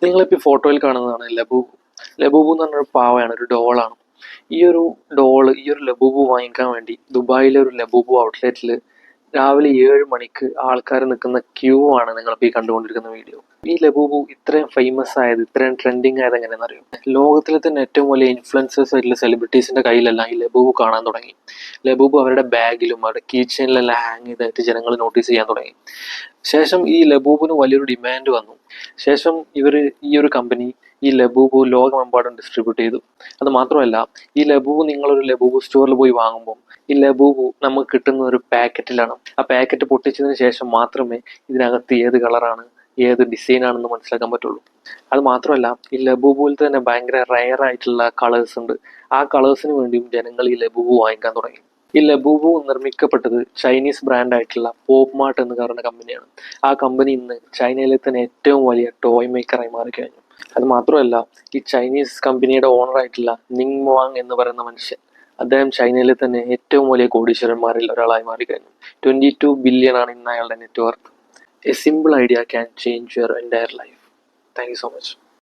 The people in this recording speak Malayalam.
നിങ്ങളിപ്പോൾ ഈ ഫോട്ടോയിൽ കാണുന്നതാണ് ലബൂബു. ലബൂബു എന്ന് പറഞ്ഞൊരു പാവയാണ്, ഒരു ഡോളാണ്. ഈ ഒരു ലബൂബു വാങ്ങിക്കാൻ വേണ്ടി ദുബായിലെ ഒരു ലബൂബു ഔട്ട്ലെറ്റിൽ രാവിലെ 7 മണിക്ക് ആൾക്കാർ നിൽക്കുന്ന ക്യൂ ആണ് നിങ്ങളിപ്പോൾ ഈ കണ്ടുകൊണ്ടിരിക്കുന്ന വീഡിയോ. ഈ ലബൂബു ഇത്രയും ഫേമസ് ആയത്, ഇത്രയും ട്രെൻഡിങ് ആയത് എങ്ങനെയാണെന്ന് അറിയോ? ലോകത്തിലെ തന്നെ ഏറ്റവും വലിയ ഇൻഫ്ലുവൻസേഴ്സ് ആയിട്ടുള്ള സെലിബ്രിറ്റീസിന്റെ കയ്യിലെല്ലാം ഈ ലബൂബു കാണാൻ തുടങ്ങി. ലബൂബു അവരുടെ ബാഗിലും അവരുടെ കീ ചെയിനിലെല്ലാം ഹാങ് ചെയ്തായിട്ട് ജനങ്ങൾ നോട്ടീസ് ചെയ്യാൻ തുടങ്ങി. ശേഷം ഈ ലബൂബിന് വലിയൊരു ഡിമാൻഡ് വന്നു. ശേഷം ഈ ഒരു കമ്പനി ഈ ലബൂബു ലോകമെമ്പാടും ഡിസ്ട്രിബ്യൂട്ട് ചെയ്തു. അത് മാത്രമല്ല, ഈ ലബൂബു നിങ്ങളൊരു ലബൂബു സ്റ്റോറിൽ പോയി വാങ്ങുമ്പോൾ ഈ ലബൂബു നമുക്ക് കിട്ടുന്ന ഒരു പാക്കറ്റിലാണ്. ആ പാക്കറ്റ് പൊട്ടിച്ചതിന് ശേഷം മാത്രമേ ഇതിനകത്ത് ഏത് കളറാണ്, ഏത് ഡിസൈൻ ആണെന്ന് മനസ്സിലാക്കാൻ പറ്റുള്ളൂ. അത് മാത്രമല്ല, ഈ ലബൂബുവിൽ തന്നെ ഭയങ്കര റയർ ആയിട്ടുള്ള കളേഴ്സ് ഉണ്ട്. ആ കളേഴ്സിന് വേണ്ടിയും ജനങ്ങൾ ഈ ലബൂബു വാങ്ങിക്കാൻ തുടങ്ങി. ഈ ലബൂബു നിർമ്മിക്കപ്പെട്ടത് ചൈനീസ് ബ്രാൻഡ് ആയിട്ടുള്ള പോപ്പ് മാർട്ട് എന്ന് പറയുന്ന കമ്പനിയാണ്. ആ കമ്പനി ഇന്ന് ചൈനയിലെ തന്നെ ഏറ്റവും വലിയ ടോയ് മേക്കറായി മാറിക്കഴിഞ്ഞു. അത് മാത്രമല്ല, ഈ ചൈനീസ് കമ്പനിയുടെ ഓണർ ആയിട്ടുള്ള നിങ് വാങ് എന്ന് പറയുന്ന മനുഷ്യൻ, അദ്ദേഹം ചൈനയിലെ തന്നെ ഏറ്റവും വലിയ കോടീശ്വരന്മാരിൽ ഒരാളായി മാറിക്കഴിഞ്ഞു. 22 ബില്യൺ ആണ് ഇന്ന് അയാളുടെ network. A simple idea can change your entire life. Thank you so much.